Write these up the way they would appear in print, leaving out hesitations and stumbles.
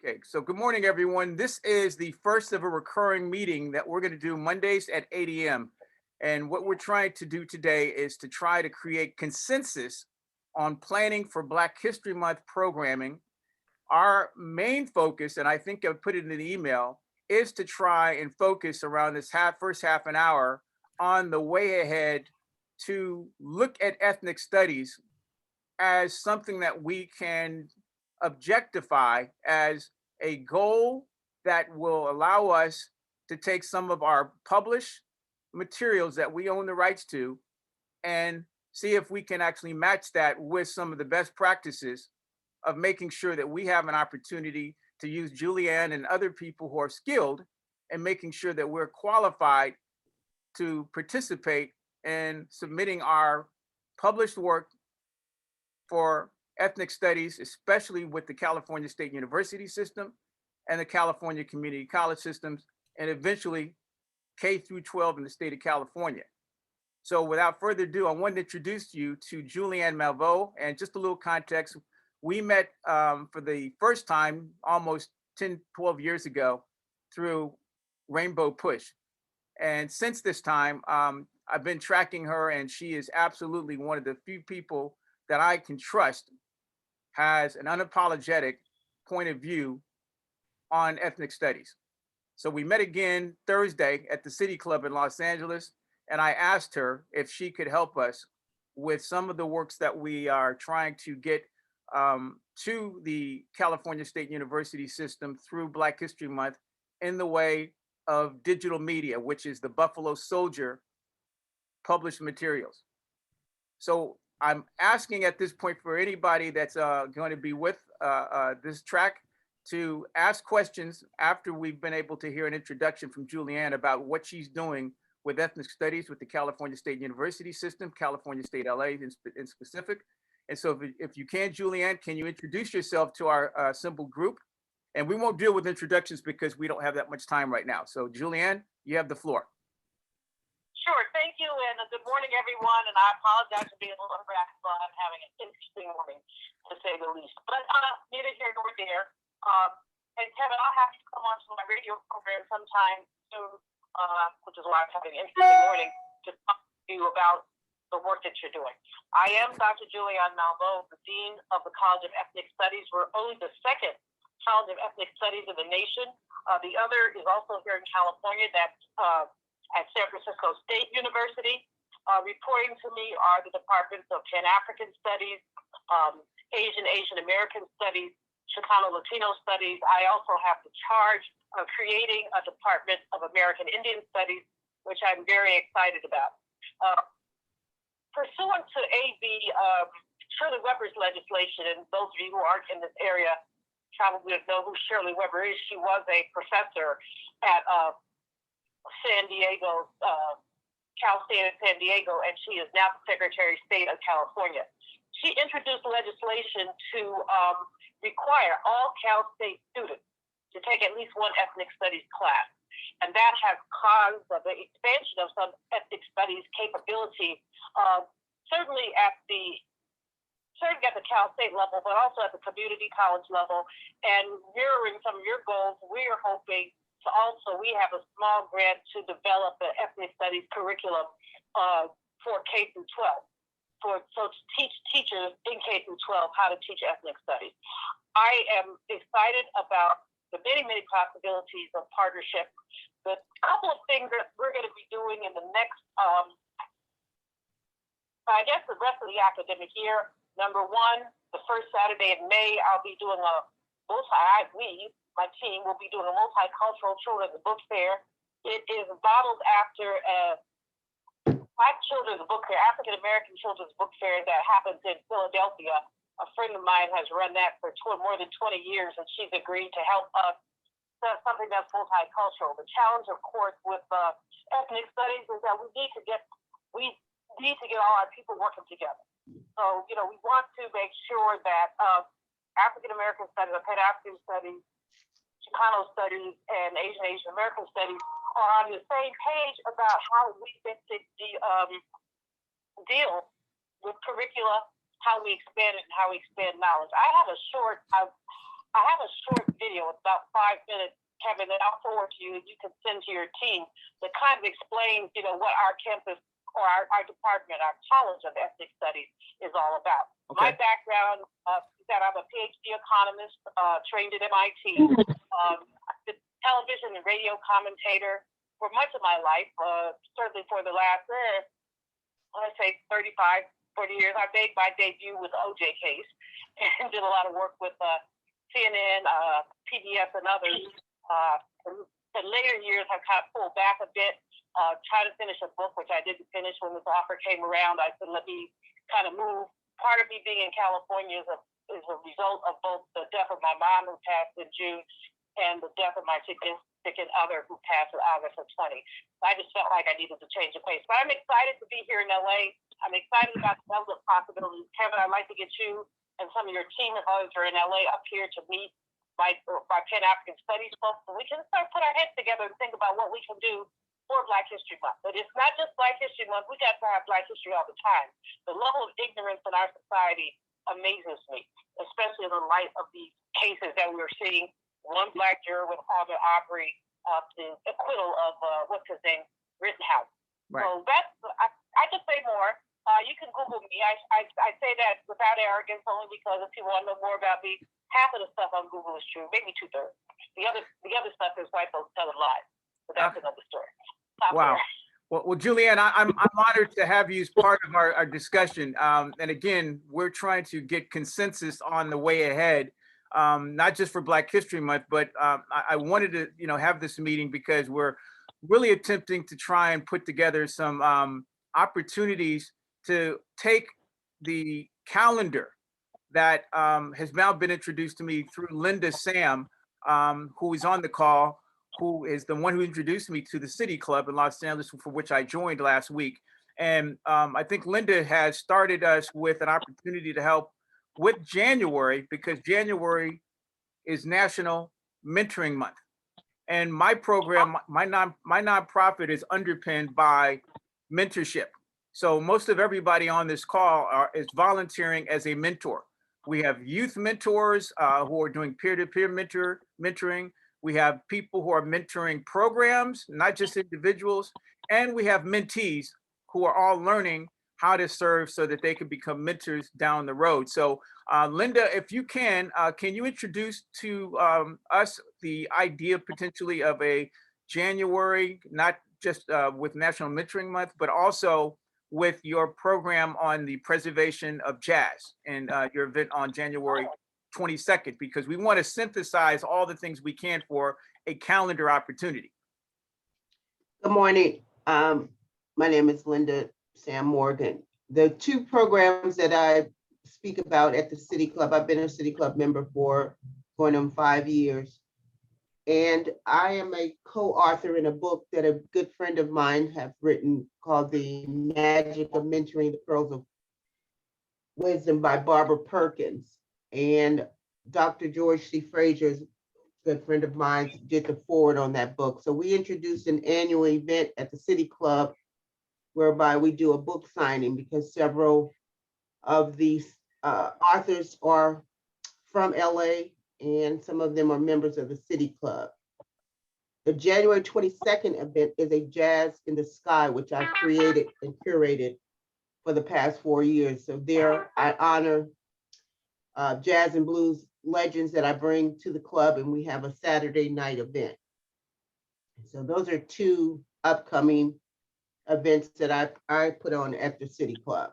Okay, so good morning, everyone. This is the first of a recurring meeting that we're going to do Mondays at 8 a.m. And what we're trying to do today is to try to create consensus on planning for Black History Month programming. Our main focus, and I think I put it in the email, is to try and focus around this first half an hour on the way ahead to look at ethnic studies as something that we can objectify as a goal that will allow us to take some of our published materials that we own the rights to and see if we can actually match that with some of the best practices of making sure that we have an opportunity to use Julianne and other people who are skilled and making sure that we're qualified to participate in submitting our published work for ethnic studies, especially with the California State University system and the California Community College systems, and eventually K through 12 in the state of California. So without further ado, I want to introduce you to Julianne Malveaux. And just a little context, we met for the first time almost 10, 12 years ago through Rainbow Push. And since this time, I've been tracking her, and she is absolutely one of the few people that I can trust has an unapologetic point of view on ethnic studies. So we met again Thursday at the City Club in Los Angeles, and I asked her if she could help us with some of the works that we are trying to get to the California State University system through Black History Month in the way of digital media, which is the Buffalo Soldier published materials. So I'm asking at this point for anybody that's going to be with this track to ask questions after we've been able to hear an introduction from Julianne about what she's doing with ethnic studies with the California State University system, California State LA in specific. And so if you can, Julianne, can you introduce yourself to our assembled group? And we won't deal with introductions because we don't have that much time right now. So Julianne, you have the floor. Sure, thank you, and good morning, everyone. And I apologize for being a little irascible. I'm having an interesting morning, to say the least. But neither here nor there. And Kevin, I'll have to come on to my radio program sometime soon, which is why I'm having an interesting morning to talk to you about the work that you're doing. I am Dr. Julianne Malveaux, the Dean of the College of Ethnic Studies. We're only the second College of Ethnic Studies in the nation. The other is also here in California. That's at San Francisco State University. Reporting to me are the departments of Pan-African Studies, Asian American Studies, Chicano Latino Studies. I also have the charge of creating a Department of American Indian Studies, which I'm very excited about. Pursuant to AB Shirley Weber's legislation, and those of you who aren't in this area probably know who Shirley Weber is. She was a professor at San Diego, Cal State in San Diego, and she is now the Secretary of State of California. She introduced legislation to require all Cal State students to take at least one ethnic studies class. And that has caused the expansion of some ethnic studies capability, certainly at the Cal State level, but also at the community college level. And mirroring some of your goals, we are hoping to also, we have a small grant to develop the ethnic studies curriculum for K through 12, so to teach teachers in K through 12 how to teach ethnic studies. I am excited about the many, many possibilities of partnership. The couple of things that we're going to be doing in the next, I guess the rest of the academic year. Number one, the first Saturday in May, I'll be doing my team will be doing a multicultural children's book fair. It is modeled after Black Children's Book Fair, African American Children's Book Fair that happens in Philadelphia. A friend of mine has run that for more than 20 years, and she's agreed to help us set something that's multicultural. The challenge, of course, with ethnic studies is that we need to get all our people working together. So, we want to make sure that African American studies, or Pan-African studies, Chicano studies, and Asian American studies are on the same page about how we deal with curricula, how we expand it, and how we expand knowledge. I have a short I have a short video, it's about 5 minutes, Kevin, that I'll forward to you, and you can send to your team that kind of explains, what our campus or our department, our College of Ethnic Studies is all about. Okay. My background is that I'm a PhD economist, trained at MIT, television and radio commentator for much of my life, certainly for the last, let's say 35, 40 years. I made my debut with the OJ case and did a lot of work with CNN, PBS, and others. In later years, I've kind of pulled back a bit, tried to finish a book, which I didn't finish when this offer came around. I said, let me kind of move. Part of me being in California is a result of both the death of my mom, who passed in June, and the death of my significant other, who passed in August of 20. I just felt like I needed to change the pace. But I'm excited to be here in LA. I'm excited about the level of possibilities. Kevin, I'd like to get you and some of your team of others who are in LA up here to meet my Pan-African Studies folks, and we can start put our heads together and think about what we can do for Black History Month. But it's not just Black History Month. We got to have Black history all the time. The level of ignorance in our society amazes me, especially in the light of these cases that we're seeing. One Black juror with Ahmaud Arbery, the acquittal of what's his name, Rittenhouse. Right. So that's I could say more. You can Google me. I say that without arrogance, only because if people want to know more about me, half of the stuff on Google is true, maybe 2/3. The other stuff is white folks telling lies. But that's another story. Wow. Well, Julianne, I'm honored to have you as part of our discussion. And again, we're trying to get consensus on the way ahead, not just for Black History Month, but I wanted to, have this meeting because we're really attempting to try and put together some opportunities to take the calendar that has now been introduced to me through Linda Sam, who is on the call, who is the one who introduced me to the City Club in Los Angeles, for which I joined last week. And I think Linda has started us with an opportunity to help with January, because January is National Mentoring Month. And my program, my nonprofit is underpinned by mentorship. So most of everybody on this call is volunteering as a mentor. We have youth mentors who are doing peer-to-peer mentoring. We have people who are mentoring programs, not just individuals. And we have mentees who are all learning how to serve so that they can become mentors down the road. So Linda, if you can you introduce to us the idea potentially of a January, not just with National Mentoring Month, but also with your program on the preservation of jazz and your event on January 22nd, because we want to synthesize all the things we can for a calendar opportunity. Good morning. My name is Linda Sam Morgan. The two programs that I speak about at the City Club, I've been a City Club member for going on 5 years. And I am a co-author in a book that a good friend of mine have written called The Magic of Mentoring, the Pearls of Wisdom by Barbara Perkins. And Dr. George C. Frazier's good friend of mine did the forward on that book. So we introduced an annual event at the City Club whereby we do a book signing, because several of these authors are from LA and some of them are members of the City Club. The January 22nd event is a Jazz in the Sky, which I created and curated for the past 4 years. So there I honor jazz and blues legends that I bring to the club, and we have a Saturday night event. So those are two upcoming events that I put on at the City Club.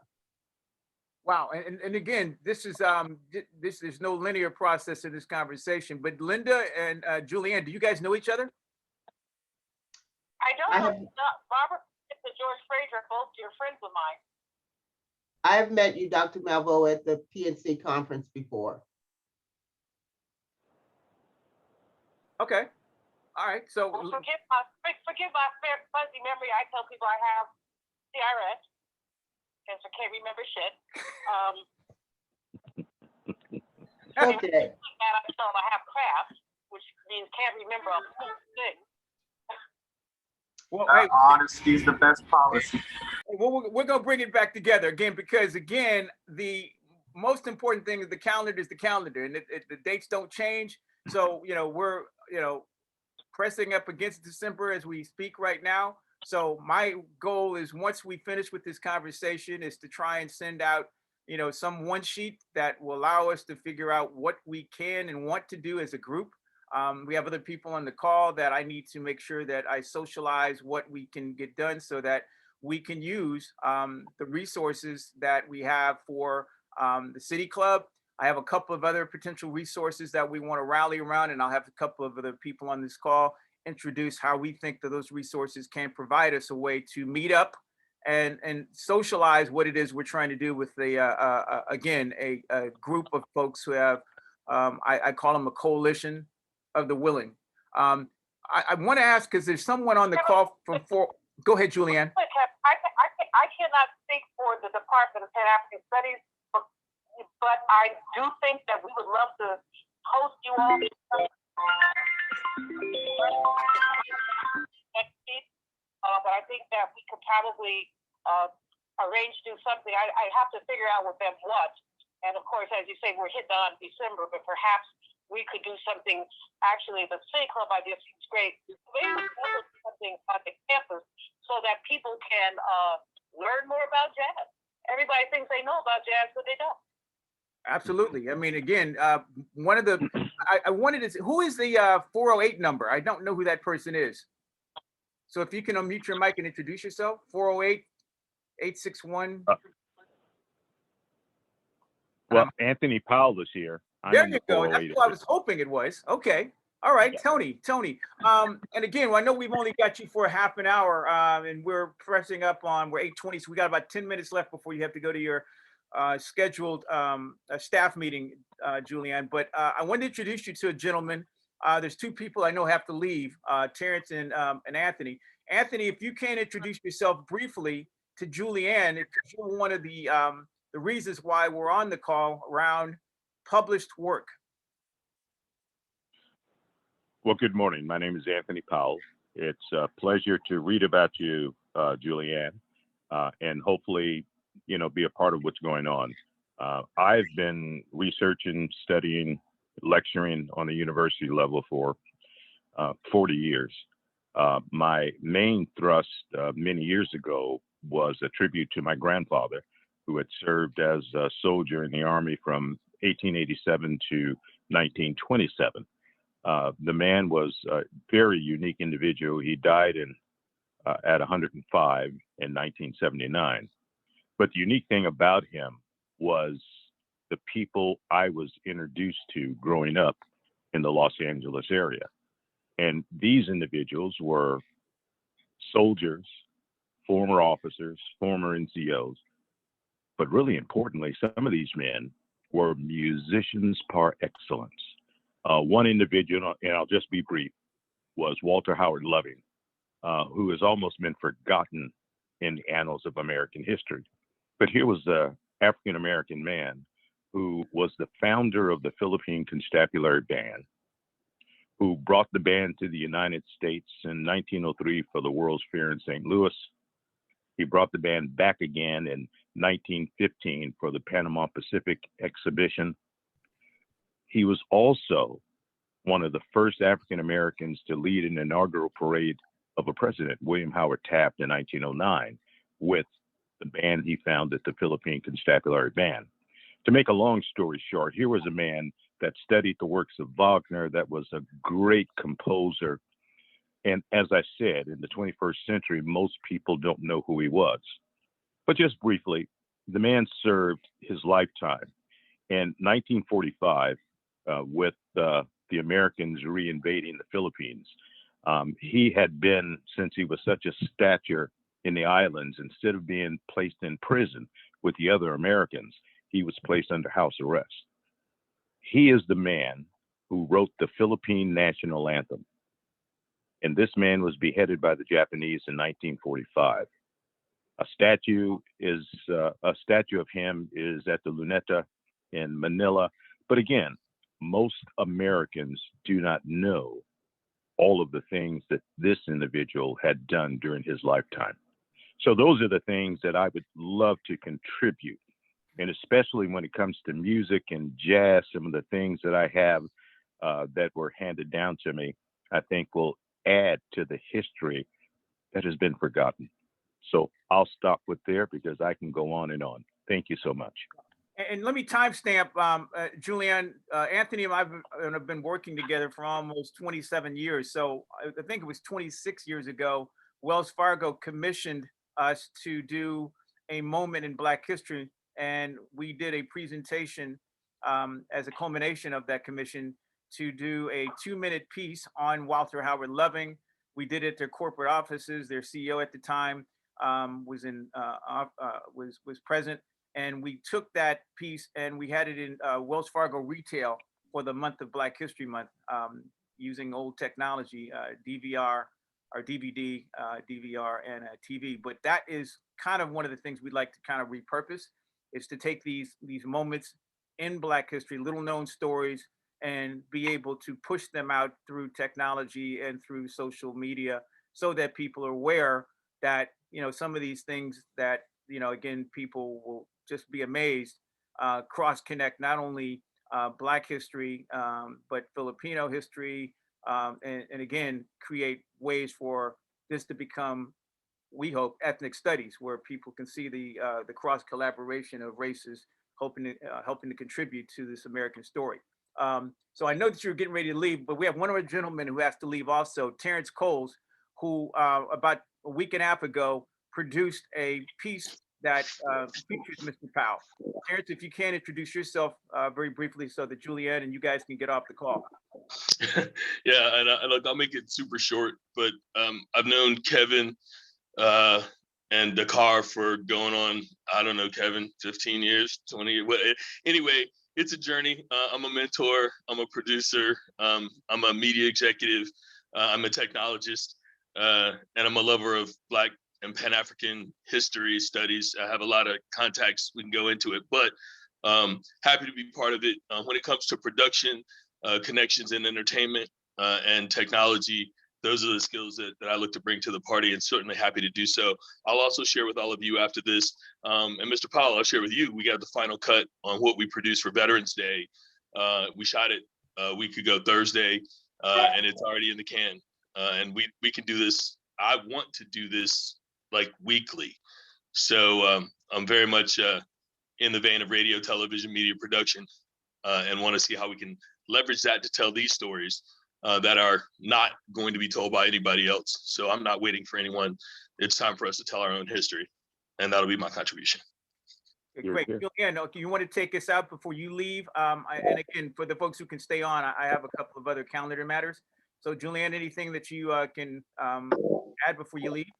Wow, and again, this is there's no linear process in this conversation. But Linda and Julianne, do you guys know each other? I don't know. Robert and George Fraser, both dear friends of mine. I have met you, Dr. Malveaux, at the PNC conference before. Okay, all right. So Well, forgive my fuzzy memory. I tell people I have CRS, and I can't remember shit. Okay. And I have craft, which means can't remember a whole thing. well, hey, Honesty is the best policy. we're gonna bring it back together again, because again, the most important thing is the calendar is the calendar, and the dates don't change. So, we're, pressing up against December as we speak right now. So my goal is, once we finish with this conversation, is to try and send out, some one sheet that will allow us to figure out what we can and want to do as a group. We have other people on the call that I need to make sure that I socialize what we can get done, so that we can use the resources that we have for the City Club. I have a couple of other potential resources that we want to rally around, and I'll have a couple of other people on this call introduce how we think that those resources can provide us a way to meet up and socialize what it is we're trying to do with again, a group of folks who have, I call them a coalition of the willing. I want to ask, because there's someone on the call from four. Go ahead, Julianne. I cannot speak for the Department of Pan-African Studies, but I do think that we would love to host you all next week. But I think that we could probably arrange to do something. I have to figure out with them what. And of course, as you say, we're hitting on December, but perhaps we could do something. Actually, the City Club idea seems great. Maybe we could do something on the campus so that people can learn more about jazz. Everybody thinks they know about jazz, but they don't. Absolutely. I mean, again, one of the, I wanted to say, who is the 408 number? I don't know who that person is. So if you can unmute your mic and introduce yourself, 408-861. Well, Anthony Powell is here. There you go. That's who I was hoping it was. Okay. All right, Tony. And again, I know we've only got you for a half an hour, and we're pressing up on, we're 8:20, so we got about 10 minutes left before you have to go to your scheduled staff meeting, Julianne. But I wanted to introduce you to a gentleman. There's two people I know have to leave, Terrence and Anthony. Anthony, if you can introduce yourself briefly to Julianne, if you're one of the reasons why we're on the call around published work. Well, good morning. My name is Anthony Powell. It's a pleasure to read about you, Julianne, and hopefully, be a part of what's going on. I've been researching, studying, lecturing on the university level for 40 years. My main thrust many years ago was a tribute to my grandfather, who had served as a soldier in the Army from 1887 to 1927. The man was a very unique individual. He died at 105 in 1979. But the unique thing about him was the people I was introduced to growing up in the Los Angeles area. And these individuals were soldiers, former officers, former NCOs. But really importantly, some of these men were musicians par excellence. One individual, and I'll just be brief, was Walter Howard Loving, who has almost been forgotten in the annals of American history. But here was the African-American man who was the founder of the Philippine Constabulary Band, who brought the band to the United States in 1903 for the World's Fair in St. Louis. He brought the band back again in 1915 for the Panama Pacific exhibition. He was also one of the first African Americans to lead an inaugural parade of a president, William Howard Taft, in 1909, with the band he founded, the Philippine Constabulary Band. To make a long story short, here was a man that studied the works of Wagner, that was a great composer. And as I said, in the 21st century, most people don't know who he was. But just briefly, the man served his lifetime. In 1945, with the Americans reinvading the Philippines, he had been, since he was such a stature in the islands, instead of being placed in prison with the other Americans, he was placed under house arrest. He is the man who wrote the Philippine national anthem. And this man was beheaded by the Japanese in 1945. A statue of him is at the Luneta in Manila. But again, most Americans do not know all of the things that this individual had done during his lifetime. So those are the things that I would love to contribute and especially when it comes to music and jazz, some of the things that I have that were handed down to me, I think will add to the history that has been forgotten. So I'll stop with there because I can go on and on. Thank you so much. And let me timestamp, Julianne, Anthony and I have been working together for almost 27 years. So I think it was 26 years ago, Wells Fargo commissioned us to do a moment in Black history. And we did a presentation as a culmination of that commission to do a 2-minute piece on Walter Howard Loving. We did it at their corporate offices. Their CEO at the time was present. And we took that piece and we had it in Wells Fargo retail for the month of Black History Month, using old technology, DVR or DVD, DVR and TV. But that is kind of one of the things we'd like to kind of repurpose, is to take these moments in Black history, little known stories, and be able to push them out through technology and through social media so that people are aware that, some of these things that, again, people will just be amazed, cross connect not only Black history, but Filipino history, and again, create ways for this to become, we hope, ethnic studies, where people can see the cross collaboration of races, helping to contribute to this American story. So I know that you're getting ready to leave, but we have one of our gentlemen who has to leave also, Terrence Coles, who about a week and a half ago produced a piece that features Mr. Powell. Terrence, if you can introduce yourself very briefly so that Julianne and you guys can get off the call. Yeah, and look, I'll make it super short, but I've known Kevin and Dakar for going on, I don't know, Kevin, 15 years, 20 years. Anyway, it's a journey. I'm a mentor, I'm a producer, I'm a media executive, I'm a technologist, and I'm a lover of Black and Pan-African history studies. I have a lot of contacts, we can go into it, but happy to be part of it. When it comes to production, connections and entertainment and technology, those are the skills that I look to bring to the party, and certainly happy to do so. I'll also share with all of you after this, and Mr. Powell, I'll share with you, we got the final cut on what we produced for Veterans Day. We shot it a week ago Thursday, and it's already in the can. And we can do this. I want to do this like weekly. So I'm very much in the vein of radio, television, media production, and want to see how we can leverage that to tell these stories that are not going to be told by anybody else. So I'm not waiting for anyone. It's time for us to tell our own history, and that'll be my contribution. Great. Julianne, okay, you want to take us out before you leave? And again, for the folks who can stay on, I have a couple of other calendar matters. So Julianne, anything that you can add before you leave?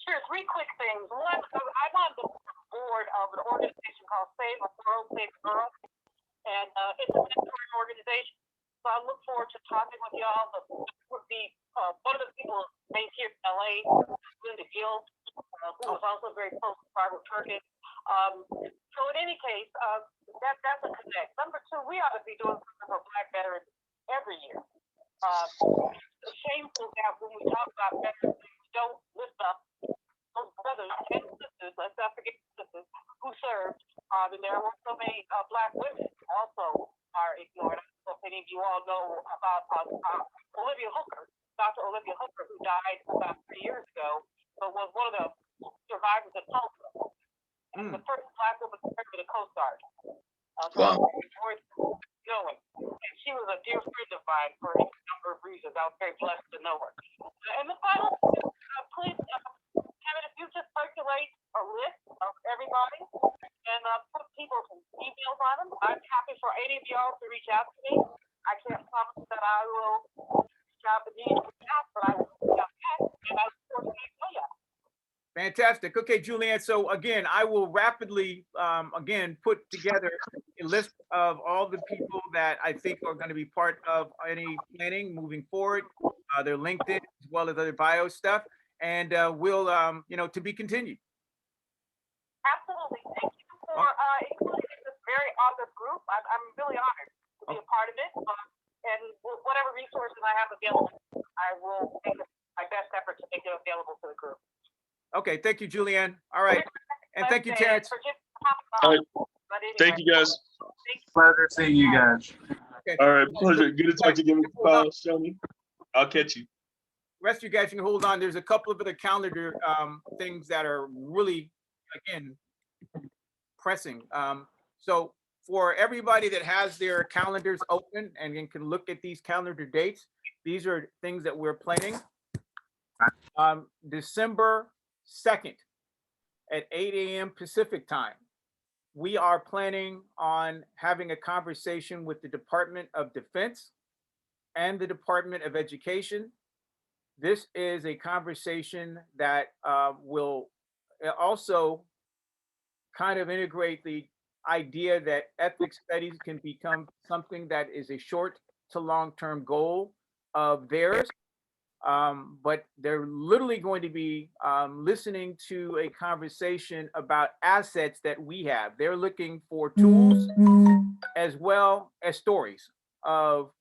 Sure, 3 quick things. One, I'm on the board of an organization called Save a World, Save a Girl, and it's a mentoring organization. So I look forward to talking with y'all. One of the people based here in LA, Linda Gill, who was also very close to Barbara Perkins. So in any case, that's a connect. Number 2, we ought to be doing something for Black veterans every year. It's shameful that when we talk about veterans, we don't lift up those brothers and sisters, let's not forget sisters, who served. And there were so many Black women also are ignored. I don't know if any of you all know about Olivia Hooker, Dr. Olivia Hooker, who died about 3 years ago, but was one of the survivors of Tulsa. And the first Black woman to serve in the Coast Guard. Wow. Going. And she was a dear friend of mine for a number of reasons. I was very blessed to know her. And the final, please, Kevin, if you just circulate a list of everybody and put people's emails on them, I'm happy for any of y'all to reach out to me. I can't promise that I will reach out to me and reach out, but I will reach out back, and I look forward to getting to y'all. Fantastic. Okay, Julianne. So again, I will rapidly, again, put together a list of all the people that I think are going to be part of any planning moving forward, their LinkedIn as well as other bio stuff, and we'll, to be continued. Absolutely. Thank you for including this very awesome group. I'm really honored to be a part of it. And whatever resources I have available, I will make my best effort to make it available to the group. Okay, thank you, Julianne. All right. And thank you, Terrence. For just popping All right. But anyway, Thank you, guys. Pleasure seeing you guys. Okay. All right. Pleasure. Good to talk to you again, Hold on. Shoni. I'll catch you. Rest of you guys can hold on. There's a couple of other calendar things that are really, again, pressing. So for everybody that has their calendars open and can look at these calendar dates, these are things that we're planning. December 2nd at 8 a.m. Pacific time, we are planning on having a conversation with the Department of Defense and the Department of Education. This is a conversation that will also kind of integrate the idea that ethnic studies can become something that is a short to long-term goal of theirs. But they're literally going to be listening to a conversation about assets that we have. They're looking for tools as well as stories of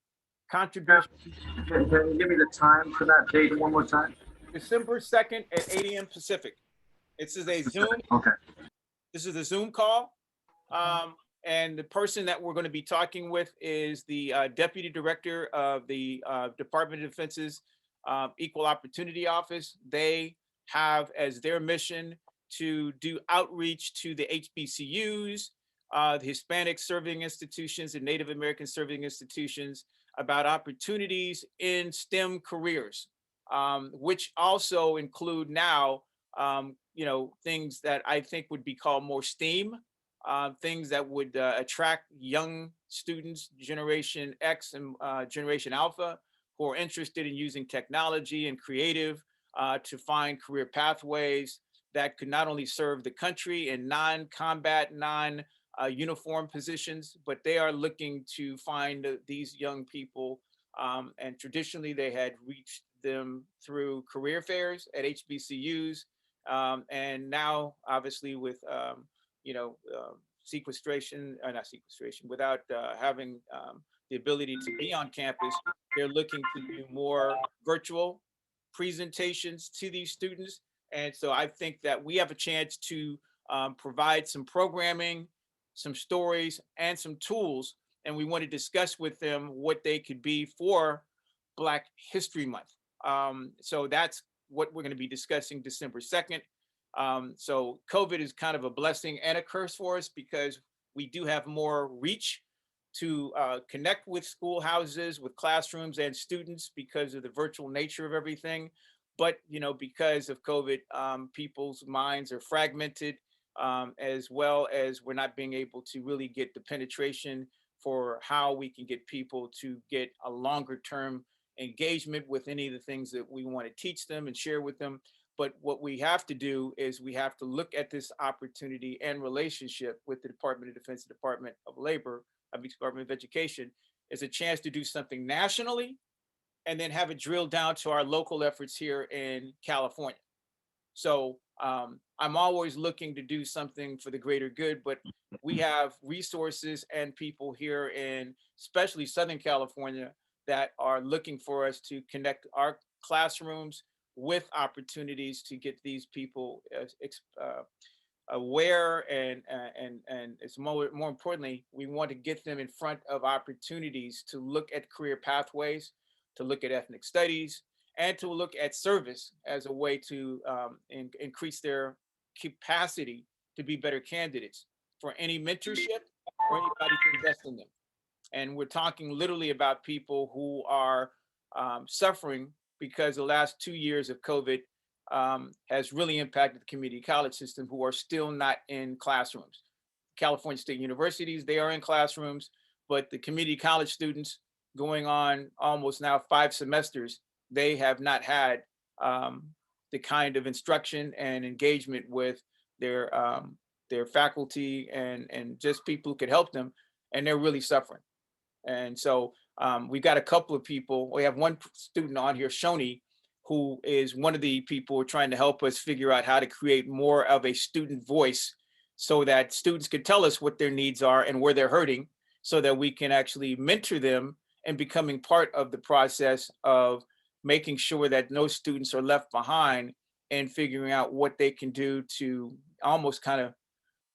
contributions. Can you give me the time for that date one more time? December 2nd at 8 a.m. Pacific. This is a Zoom. Okay. This is a Zoom call. And the person that we're going to be talking with is the Deputy Director of the Department of Defense's Equal Opportunity Office. They have as their mission to do outreach to the HBCUs, the Hispanic serving institutions and Native American serving institutions about opportunities in STEM careers, which also include now, things that I think would be called more STEAM, things that would attract young students, Generation X and Generation Alpha, who are interested in using technology and creative to find career pathways that could not only serve the country in non-combat, non-uniform positions, but they are looking to find these young people. And traditionally, they had reached them through career fairs at HBCUs. And now, obviously, with sequestration, not sequestration, without having the ability to be on campus, they're looking to do more virtual presentations to these students. And so I think that we have a chance to provide some programming, some stories, and some tools. And we want to discuss with them what they could be for Black History Month. So that's what we're going to be discussing December 2nd. So COVID is kind of a blessing and a curse for us because we do have more reach to connect with schoolhouses, with classrooms and students because of the virtual nature of everything. But, because of COVID, people's minds are fragmented, as well as we're not being able to really get the penetration for how we can get people to get a longer term engagement with any of the things that we want to teach them and share with them. But what we have to do is we have to look at this opportunity and relationship with the Department of Defense, the Department of Labor, the Department of Education, as a chance to do something nationally and then have it drilled down to our local efforts here in California. So I'm always looking to do something for the greater good, but we have resources and people here in especially Southern California that are looking for us to connect our classrooms with opportunities to get these people aware and it's more importantly, we want to get them in front of opportunities to look at career pathways, to look at ethnic studies, and to look at service as a way to increase their capacity to be better candidates for any mentorship or anybody to invest in them. And we're talking literally about people who are suffering because the last 2 years of COVID has really impacted the community college system, who are still not in classrooms. California State Universities, they are in classrooms, but the community college students going on almost now 5 semesters, they have not had the kind of instruction and engagement with their faculty and just people who could help them, and they're really suffering. And so we've got a couple of people. We have one student on here, Shoni, who is one of the people who are trying to help us figure out how to create more of a student voice so that students can tell us what their needs are and where they're hurting so that we can actually mentor them and becoming part of the process of making sure that no students are left behind and figuring out what they can do to almost kind of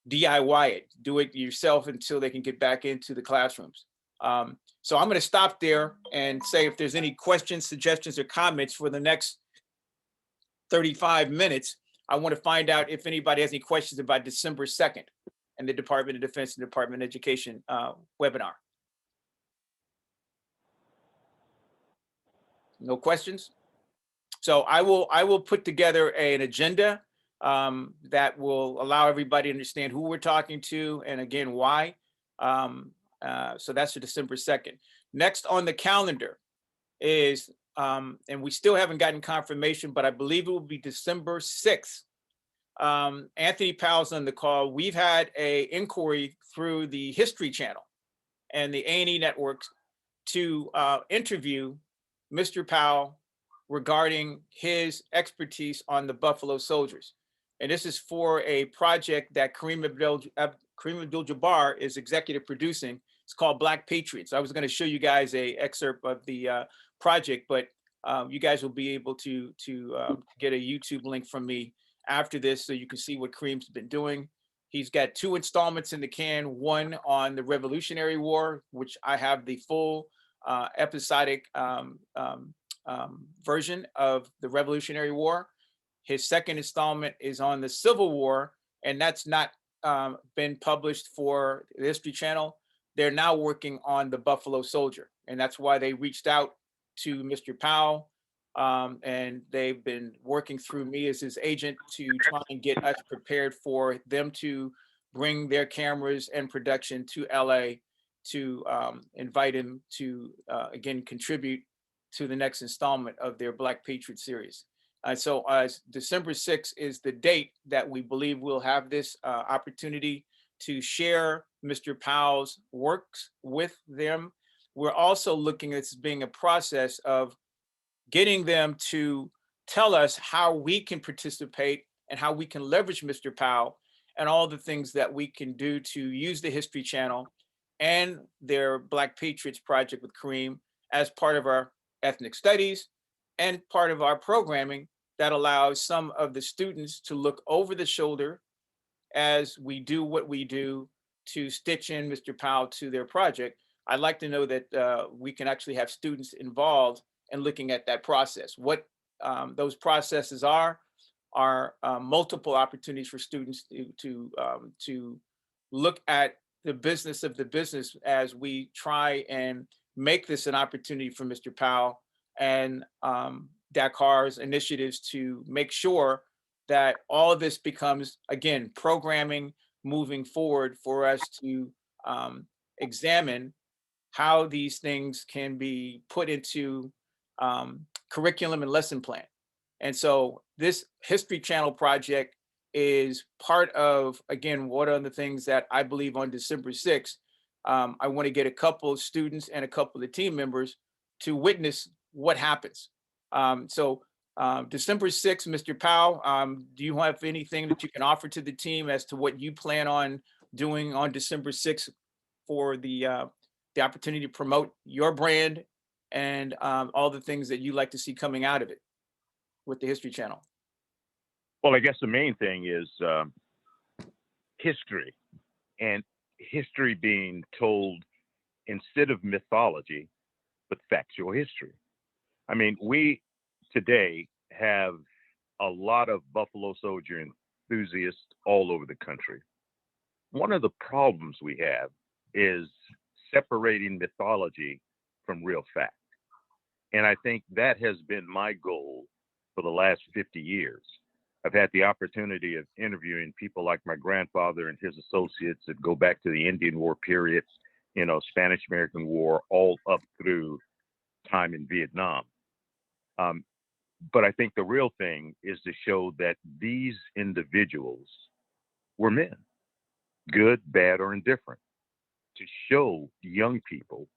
DIY it, do it yourself until they can get back into the classrooms. So I'm going to stop there and say if there's any questions, suggestions, or comments for the next 35 minutes. I want to find out if anybody has any questions about December 2nd and the Department of Defense and Department of Education webinar. No questions? So I will put together an agenda that will allow everybody to understand who we're talking to and again, why. So that's for December 2nd. Next on the calendar is, and we still haven't gotten confirmation, but I believe it will be December 6th. Anthony Powell's on the call. We've had a inquiry through the History Channel and the A&E networks to interview Mr. Powell regarding his expertise on the Buffalo Soldiers. And this is for a project that Kareem Abdul-Jabbar is executive producing. It's called Black Patriots. I was going to show you guys a excerpt of the project, but you guys will be able to get a YouTube link from me after this so you can see what Kareem's been doing. He's got 2 installments in the can, one on the Revolutionary War, which I have the full episodic version of the Revolutionary War. His second installment is on the Civil War, and that's not been published for the History Channel. They're now working on the Buffalo Soldier, and that's why they reached out to Mr. Powell, and they've been working through me as his agent to try and get us prepared for them to bring their cameras and production to LA to invite him to, again, contribute to the next installment of their Black Patriot series. So December 6th is the date that we believe we'll have this opportunity to share Mr. Powell's works with them. We're also looking at this being a process of getting them to tell us how we can participate and how we can leverage Mr. Powell and all the things that we can do to use the History Channel and their Black Patriots project with Kareem as part of our ethnic studies and part of our programming that allows some of the students to look over the shoulder as we do what we do to stitch in Mr. Powell to their project. I'd like to know that we can actually have students involved in looking at that process. What those processes are multiple opportunities for students to look at the business of the business as we try and make this an opportunity for Mr. Powell and Dakar's initiatives to make sure that all of this becomes, again, programming moving forward for us to examine how these things can be put into curriculum and lesson plan. And so this History Channel project is part of, again, one of the things that I believe on December 6th, I want to get a couple of students and a couple of team members to witness what happens. So December 6th, Mr. Powell, do you have anything that you can offer to the team as to what you plan on doing on December 6th for the opportunity to promote your brand and all the things that you like to see coming out of it with the History Channel? Well, I guess the main thing is history, and history being told instead of mythology, but factual history. I mean, we today have a lot of Buffalo Soldier enthusiasts all over the country. One of the problems we have is separating mythology from real fact. And I think that has been my goal for the last 50 years. I've had the opportunity of interviewing people like my grandfather and his associates that go back to the Indian War period, Spanish-American War, all up through time in Vietnam. But I think the real thing is to show that these individuals were men, good, bad, or indifferent, to show young people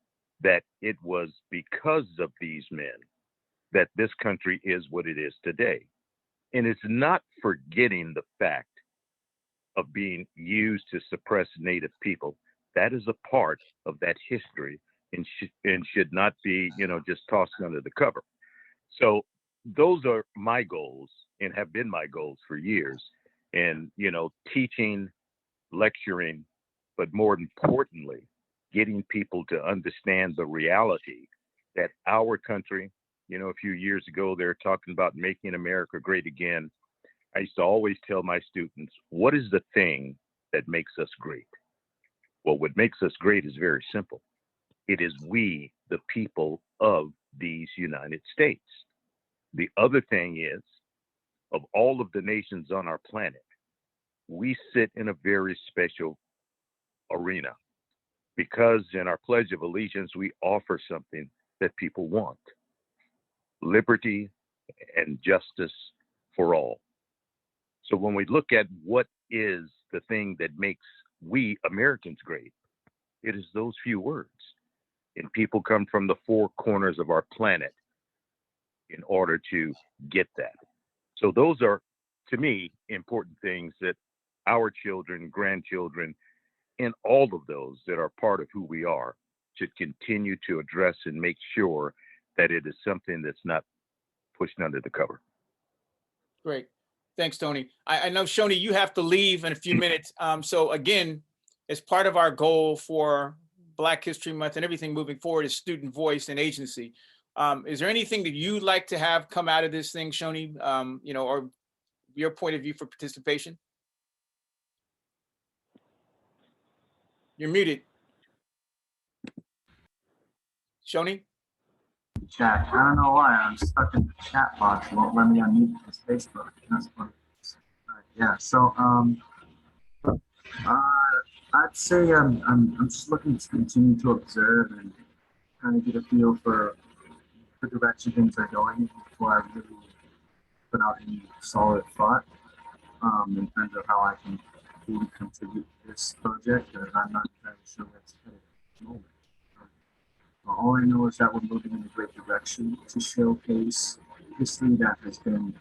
that it was because of these men that this country is what it is today. And it's not forgetting the fact of being used to suppress Native people. That is a part of that history and should not be, just tossed under the cover. So those are my goals and have been my goals for years. And, teaching lecturing, but more importantly, getting people to understand the reality that our country, a few years ago, they're talking about making America great again. I used to always tell my students, what is the thing that makes us great? Well, what makes us great is very simple. It is we, the people of these United States. The other thing is, of all of the nations on our planet, we sit in a very special arena because in our Pledge of Allegiance, we offer something that people want: liberty and justice for all. So when we look at what is the thing that makes we Americans great, it is those few words. And people come from the four corners of our planet in order to get that. So those are, to me, important things that our children, grandchildren, and all of those that are part of who we are should continue to address and make sure that it is something that's not pushed under the cover. Great. Thanks, Tony. I know, Shoni, you have to leave in a few minutes. So again, as part of our goal for Black History Month and everything moving forward is student voice and agency. Is there anything that you'd like to have come out of this thing, Shoni, or your point of view for participation? You're muted. Shoni? Chat. I don't know why I'm stuck in the chat box. It won't let me unmute this Facebook. That's what it is. All right, yeah. So I'd say I'm just looking to continue to observe and kind of get a feel for the direction things are going before I really put out any solid thought in terms of how I can fully contribute to this project. Because I'm not entirely sure where it's headed at the moment. All I know is that we're moving in a great direction to showcase history that has been,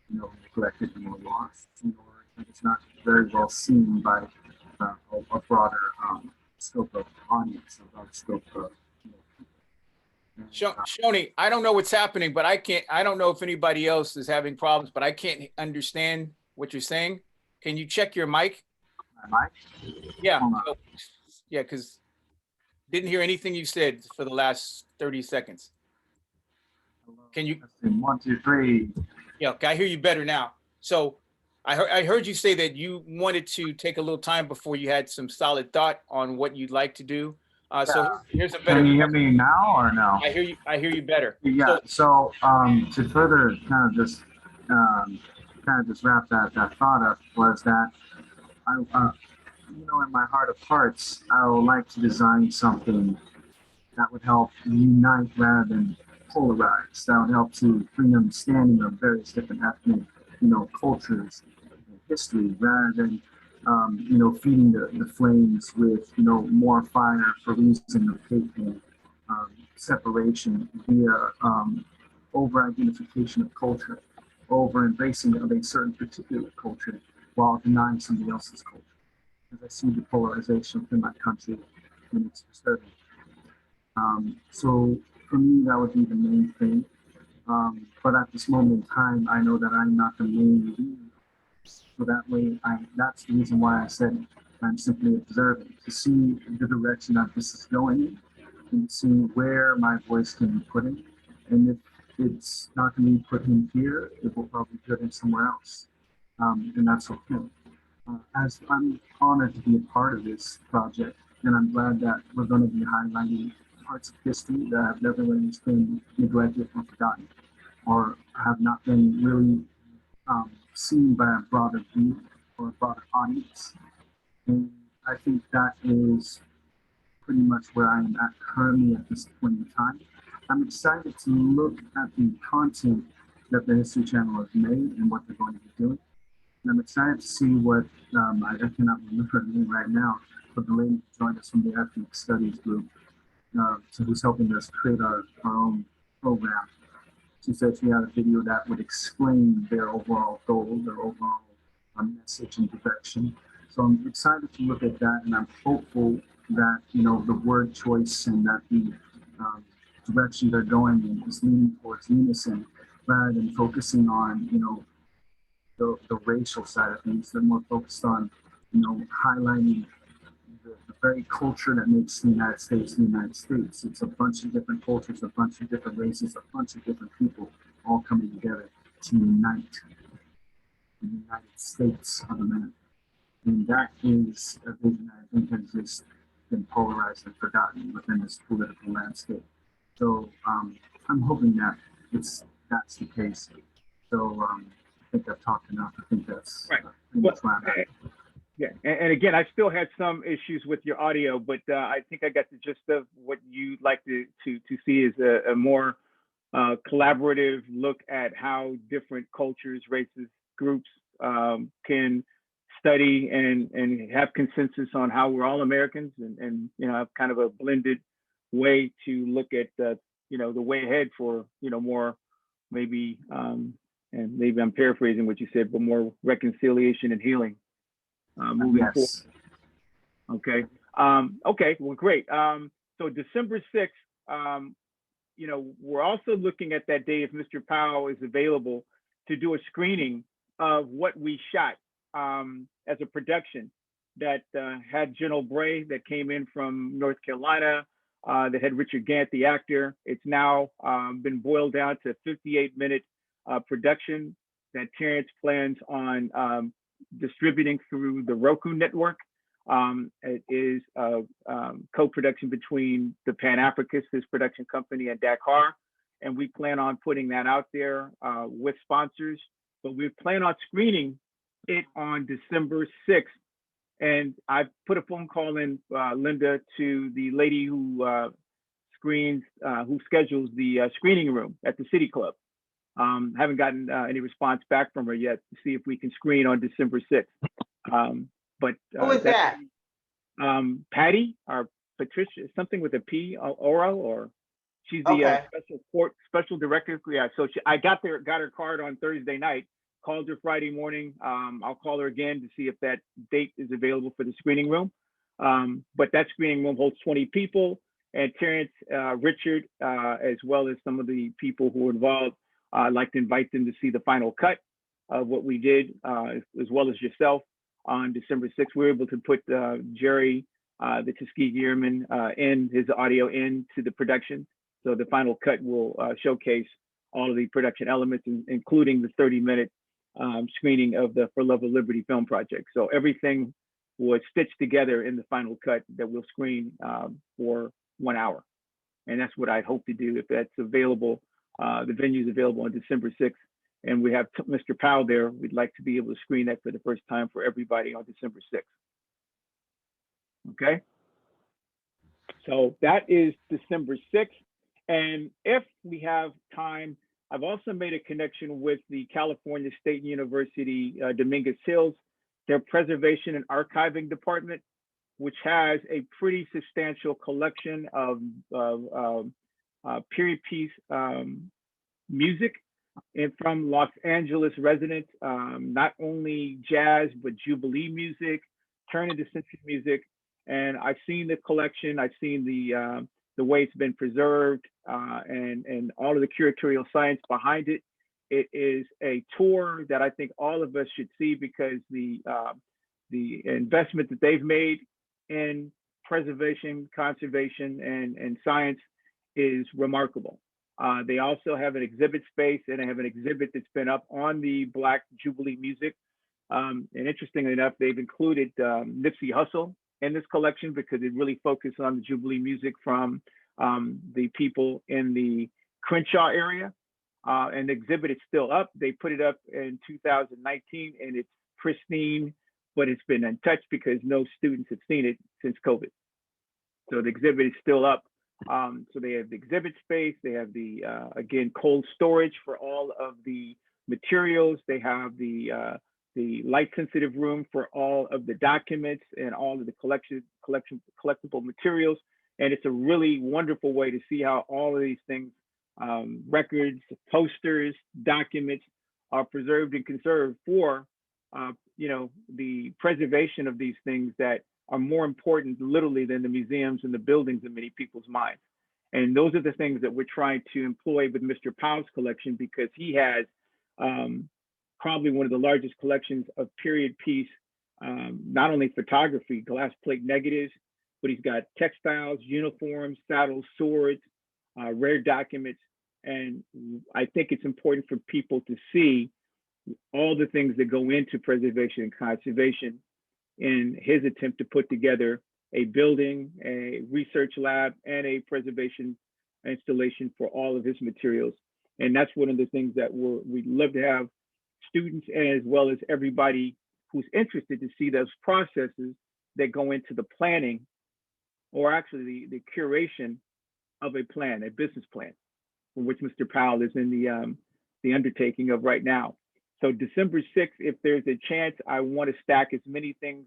neglected and lost, or that is not very well seen by a broader scope of audience, a broader scope of people. Shoni, I don't know what's happening, but I don't know if anybody else is having problems, but I can't understand what you're saying. Can you check your mic? My mic? Yeah. Yeah, because didn't hear anything you said for the last 30 seconds. Can you? 1, 2, 3. Yeah, okay, I hear you better now. So I heard you say that you wanted to take a little time before you had some solid thought on what you'd like to do. So here's a better. Can you hear me now or no? I hear you better. Yeah. So to further kind of just wrap that thought up was that in my heart of hearts, I would like to design something that would help unite rather than polarize. That would help to bring understanding of various different ethnic, cultures, and history, rather than, feeding the flames with, more fire for reason of hate and separation via over-identification of culture, over-embracing of a certain particular culture while denying somebody else's culture. Because I see the polarization within my country, and it's disturbing. So for me, that would be the main thing. But at this moment in time, I know that I'm not the main lead. So that way, that's the reason why I said I'm simply observing to see the direction that this is going in and see where my voice can be put in. And if it's not going to be put in here, it will probably be put in somewhere else. And that's okay. As I'm honored to be a part of this project, and I'm glad that we're going to be highlighting parts of history that have never really been neglected or forgotten, or have not been really seen by a broader view or a broader audience. And I think that is pretty much where I am at currently at this point in time. I'm excited to look at the content that the History Channel has made and what they're going to be doing. And I'm excited to see what, I cannot remember her name right now, but the lady joined us from the Ethnic Studies group, so who's helping us create our own program. She said she had a video that would explain their overall goal, their overall message and direction. So I'm excited to look at that, and I'm hopeful that, the word choice and that the direction they're going in is leaning towards unison rather than focusing on, the racial side of things. They're more focused on, highlighting the very culture that makes the United States the United States. It's a bunch of different cultures, a bunch of different races, a bunch of different people all coming together to unite the United States of America. And that is a vision that I think has just been polarized and forgotten within this political landscape. So I'm hoping that that's the case. So I think I've talked enough. I think that's Right. pretty much where I'm at. Yeah, and again, I still had some issues with your audio, but I think I got the gist of what you'd like to see is a more collaborative look at how different cultures, races, groups can study and have consensus on how we're all Americans and have kind of a blended way to look at the way ahead for more maybe and maybe I'm paraphrasing what you said, but more reconciliation and healing moving forward. Okay. Okay. Well, great. So December 6th, we're also looking at that day if Mr. Powell is available to do a screening of what we shot as a production that had General Bray that came in from North Carolina, that had Richard Gant, the actor. It's now been boiled down to a 58-minute production that Terrence plans on distributing through the Roku network. It is a co-production between the Pan-Africanist, his production company, and Dakar. And we plan on putting that out there with sponsors, but we plan on screening it on December 6th. And I put a phone call in, Linda, to the lady who who schedules the screening room at the City Club. Haven't gotten any response back from her yet to see if we can screen on December 6th. But who is that? Patty or Patricia, something with a P, Oro, or she's the special director. Yeah, so I got her card on Thursday night. Called her Friday morning. I'll call her again to see if that date is available for the screening room. But that screening room holds 20 people, and Terrence, Richard, as well as some of the people who were involved, I'd like to invite them to see the final cut of what we did, as well as yourself on December 6th. We were able to put Jerry, the Tuskegee Airman, in his audio into the production. So the final cut will showcase all of the production elements, including the 30-minute screening of the For Love of Liberty film project. So everything was stitched together in the final cut that we'll screen for 1 hour. And that's what I hope to do if that's available. The venue's available on December 6th. And we have Mr. Powell there. We'd like to be able to screen that for the first time for everybody on December 6th. Okay. So that is December 6th. And if we have time, I've also made a connection with the California State University, Dominguez Hills, their preservation and archiving department, which has a pretty substantial collection of period piece music and from Los Angeles residents, not only jazz, but Jubilee music, turn into century music. And I've seen the collection, I've seen the way it's been preserved and all of the curatorial science behind it. It is a tour that I think all of us should see because the investment that they've made in preservation, conservation, and science is remarkable. They also have an exhibit space and they have an exhibit that's been up on the Black Jubilee music. And interestingly enough, they've included Nipsey Hussle in this collection because it really focused on the Jubilee music from the people in the Crenshaw area. And the exhibit is still up. They put it up in 2019 and it's pristine, but it's been untouched because no students have seen it since COVID. So the exhibit is still up. So they have the exhibit space. They have the, again, cold storage for all of the materials. They have the light sensitive room for all of the documents and all of the collectible materials. And it's a really wonderful way to see how all of these things, records, posters, documents are preserved and conserved for, the preservation of these things that are more important literally than the museums and the buildings in many people's minds. And those are the things that we're trying to employ with Mr. Powell's collection because he has probably one of the largest collections of period piece not only photography, glass plate negatives, but he's got textiles, uniforms, saddles, swords, rare documents. And I think it's important for people to see all the things that go into preservation and conservation in his attempt to put together a building, a research lab, and a preservation installation for all of his materials. And that's one of the things that we'd love to have students as well as everybody who's interested to see those processes that go into the planning, or actually the curation of a plan, a business plan, for which Mr. Powell is in the undertaking of right now. So December 6th, if there's a chance, I want to stack as many things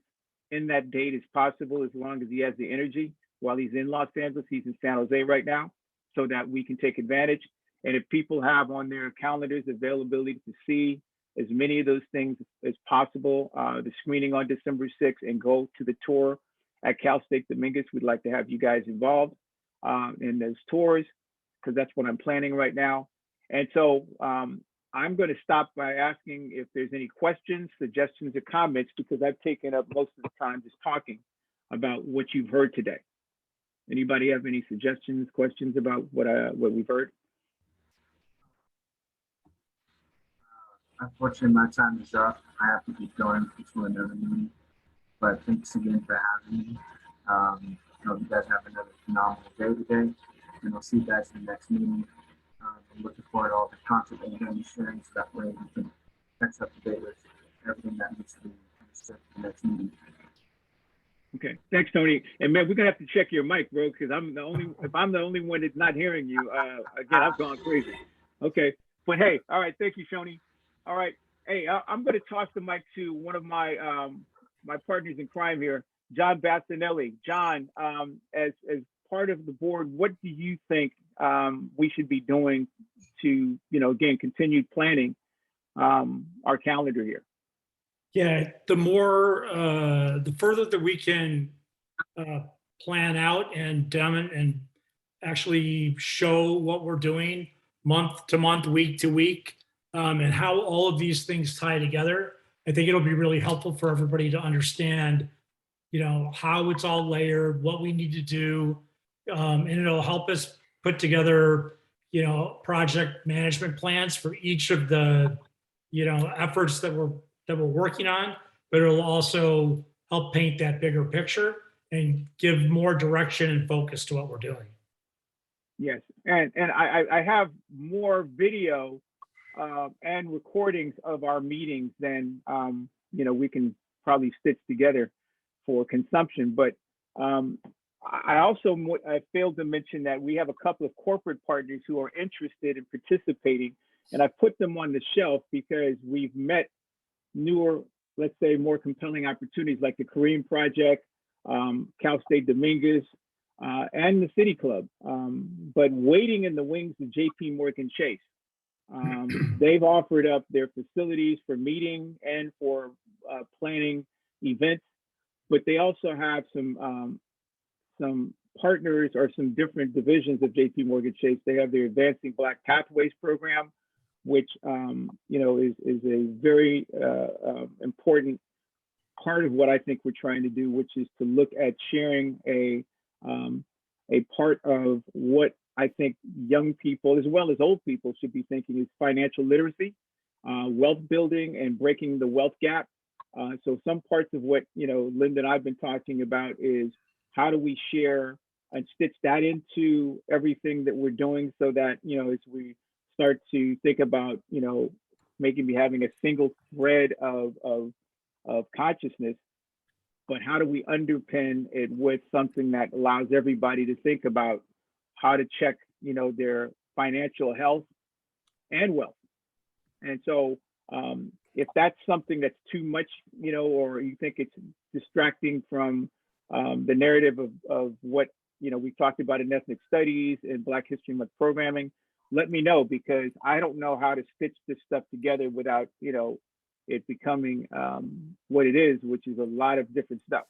in that date as possible, as long as he has the energy. While he's in Los Angeles, he's in San Jose right now, so that we can take advantage. And if people have on their calendars availability to see as many of those things as possible, the screening on December 6th, and go to the tour at Cal State Dominguez, we'd like to have you guys involved in those tours, because that's what I'm planning right now. And so I'm going to stop by asking if there's any questions, suggestions, or comments, because I've taken up most of the time just talking about what you've heard today. Anybody have any suggestions, questions about what we've heard? Unfortunately, my time is up. I have to keep going to another meeting. But thanks again for having me. I hope you guys have another phenomenal day today. And I'll see you guys in the next meeting. I'm looking forward to all the content that you're going to be sharing, so that way we can catch up to date with everything that needs to be understood for the next meeting. Okay, thanks, Tony. And man, we're gonna have to check your mic, bro, because if I'm the only one that's not hearing you, again, I've gone crazy. Okay, but hey, all right, thank you, Tony. All right, hey, I'm gonna toss the mic to one of my my partners in crime here, John Bastinelli. John, as part of the board, what do you think we should be doing to, again, continue planning our calendar here? Yeah, the further that we can plan out and actually show what we're doing month to month, week to week, and how all of these things tie together, I think it'll be really helpful for everybody to understand, how it's all layered, what we need to do, and it'll help us put together, project management plans for each of the, efforts that we're working on, but it'll also help paint that bigger picture and give more direction and focus to what we're doing. Yes, and I have more video and recordings of our meetings than we can probably stitch together for consumption. But I failed to mention that we have a couple of corporate partners who are interested in participating, and I put them on the shelf because we've met newer, let's say, more compelling opportunities like the Kareem Project, Cal State Dominguez, and the City Club. But waiting in the wings of JP Morgan Chase. They've offered up their facilities for meeting and for planning events, but they also have some partners or some different divisions of JP Morgan Chase. They have their Advancing Black Pathways program, which is a very important part of what I think we're trying to do, which is to look at sharing a part of what I think young people as well as old people should be thinking is financial literacy, wealth building, and breaking the wealth gap. So some parts of what Linda and I've been talking about is how do we share and stitch that into everything that we're doing, so that as we start to think about maybe having a single thread of consciousness, but how do we underpin it with something that allows everybody to think about how to check their financial health and wealth. And so if that's something that's too much, or you think it's distracting from the narrative of what we talked about in ethnic studies and Black History Month programming, let me know, because I don't know how to stitch this stuff together without it becoming what it is, which is a lot of different stuff.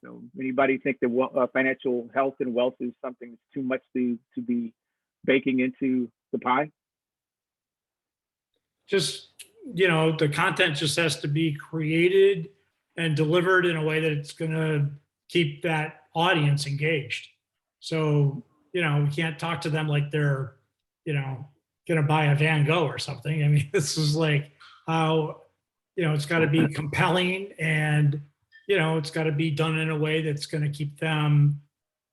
So anybody think that financial health and wealth is something that's too much to be baking into the pie? Just, the content just has to be created and delivered in a way that it's going to keep that audience engaged. So, you know, we can't talk to them like they're, you know, going to buy a Van Gogh or something. I mean, this is like how, you know, it's got to be compelling, and, you know, it's got to be done in a way that's going to keep them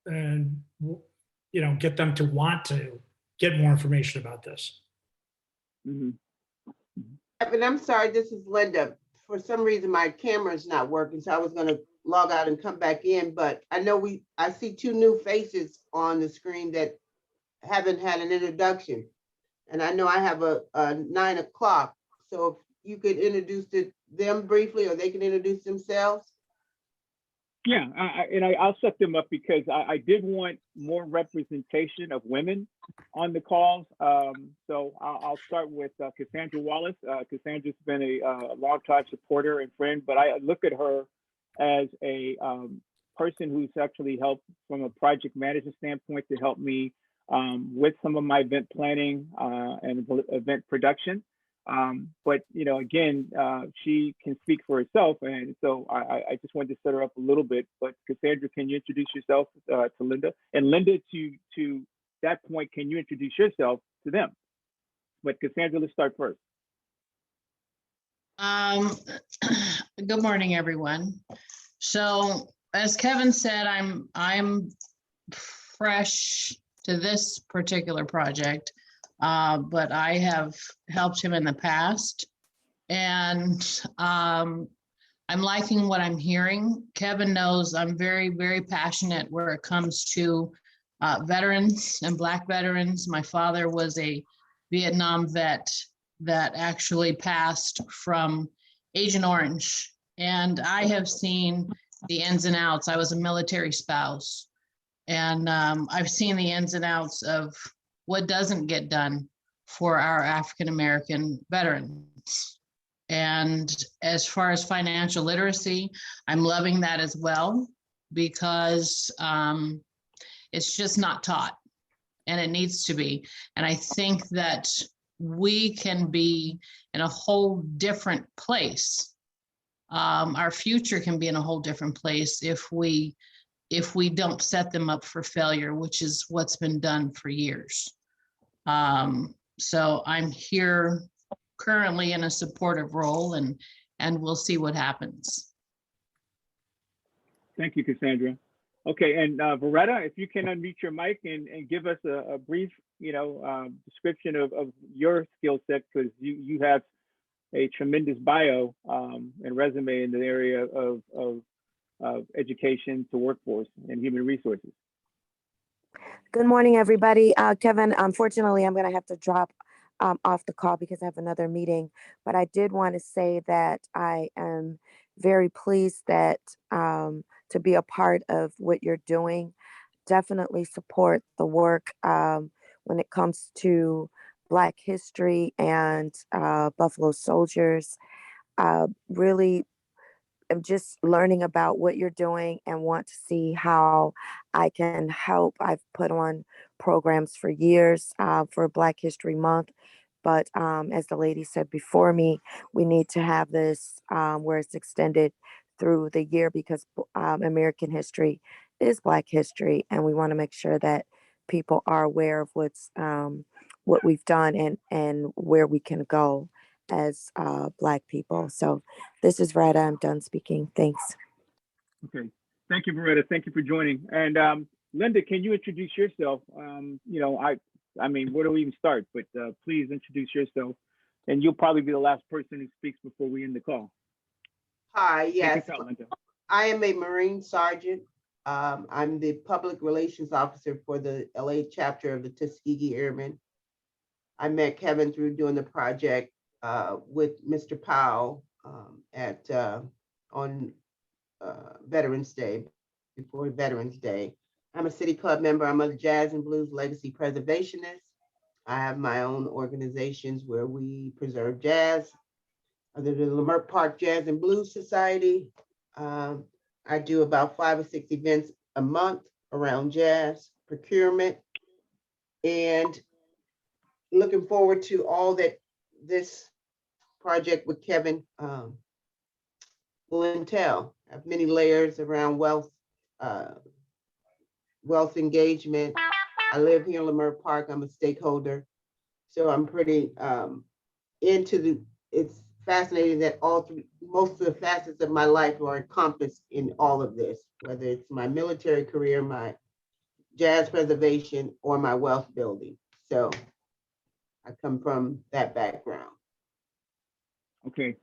and, you know, get them to want to get more information about this. And I'm sorry, this is Linda. For some reason, my camera is not working, so I was gonna log out and come back in, but I know I see two new faces on the screen that haven't had an introduction. And I know I have a 9 o'clock, so if you could introduce them briefly, or they can introduce themselves. Yeah, I'll set them up because I did want more representation of women on the calls. So I'll start with Cassandra Wallace. Cassandra's been a longtime supporter and friend, but I look at her as a person who's actually helped from a project management standpoint to help me with some of my event planning and event production. But, you know, again, she can speak for herself. And so I just wanted to set her up a little bit. But Cassandra, can you introduce yourself to Linda? And Linda, to that point, can you introduce yourself to them? But Cassandra, let's start first. Good morning, everyone. So as Kevin said, I'm fresh to this particular project. But I have helped him in the past, and I'm liking what I'm hearing. Kevin knows I'm very, very passionate where it comes to veterans and Black veterans. My father was a Vietnam vet that actually passed from Agent Orange, and I have seen the ins and outs. I was a military spouse, and I've seen the ins and outs of what doesn't get done for our African-American veterans. And as far as financial literacy, I'm loving that as well, because it's just not taught, and it needs to be. And I think that we can be in a whole different place. Our future can be in a whole different place if we don't set them up for failure, which is what's been done for years. So I'm here currently in a supportive role, and we'll see what happens. Thank you, Cassandra. Okay, and Veretta, if you can unmute your mic and give us a brief, description of your skill set, because you have a tremendous bio and resume in the area of education to workforce and human resources. Good morning, everybody. Kevin, unfortunately, I'm going to have to drop off the call because I have another meeting. But I did want to say that I am very pleased that to be a part of what you're doing. Definitely support the work when it comes to Black history and Buffalo Soldiers. Really am just learning about what you're doing and want to see how I can help. I've put on programs for years for Black History Month, but as the lady said before me, we need to have this where it's extended through the year, because American history is Black history, and we want to make sure that people are aware of what we've done and where we can go as Black people. So this is Retta. I'm done speaking. Thanks. Okay. Thank you, Veretta. Thank you for joining. And Linda, can you introduce yourself? I mean, where do we even start? But please introduce yourself. And you'll probably be the last person who speaks before we end the call. Hi, yes. Take it out, Linda. I am a Marine Sergeant. I'm the Public Relations Officer for the LA chapter of the Tuskegee Airmen. I met Kevin through doing the project with Mr. Powell on Veterans Day, before Veterans Day. I'm a City Club member. I'm a Jazz and Blues Legacy Preservationist. I have my own organizations where we preserve jazz. Under the Leimert Park Jazz and Blues Society. I do about 5 or 6 events a month around jazz procurement, and looking forward to all that this project with Kevin clientele. I have many layers around wealth, wealth engagement. I live here in Leimert Park. I'm a stakeholder. So I'm pretty it's fascinating that most of the facets of my life are encompassed in all of this, whether it's my military career, my jazz preservation, or my wealth building. So I come from that background. Okay,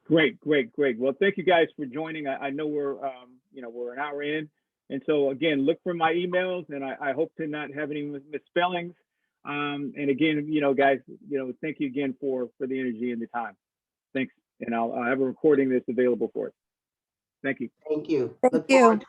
great. Well, thank you guys for joining. I know we're an hour in, and so again, look for my emails, and I hope to not have any misspellings. And again, guys, thank you again for the energy and the time. Thanks, and I'll have a recording that's available for us. Thank you. Thank you. Thank Look you. forward to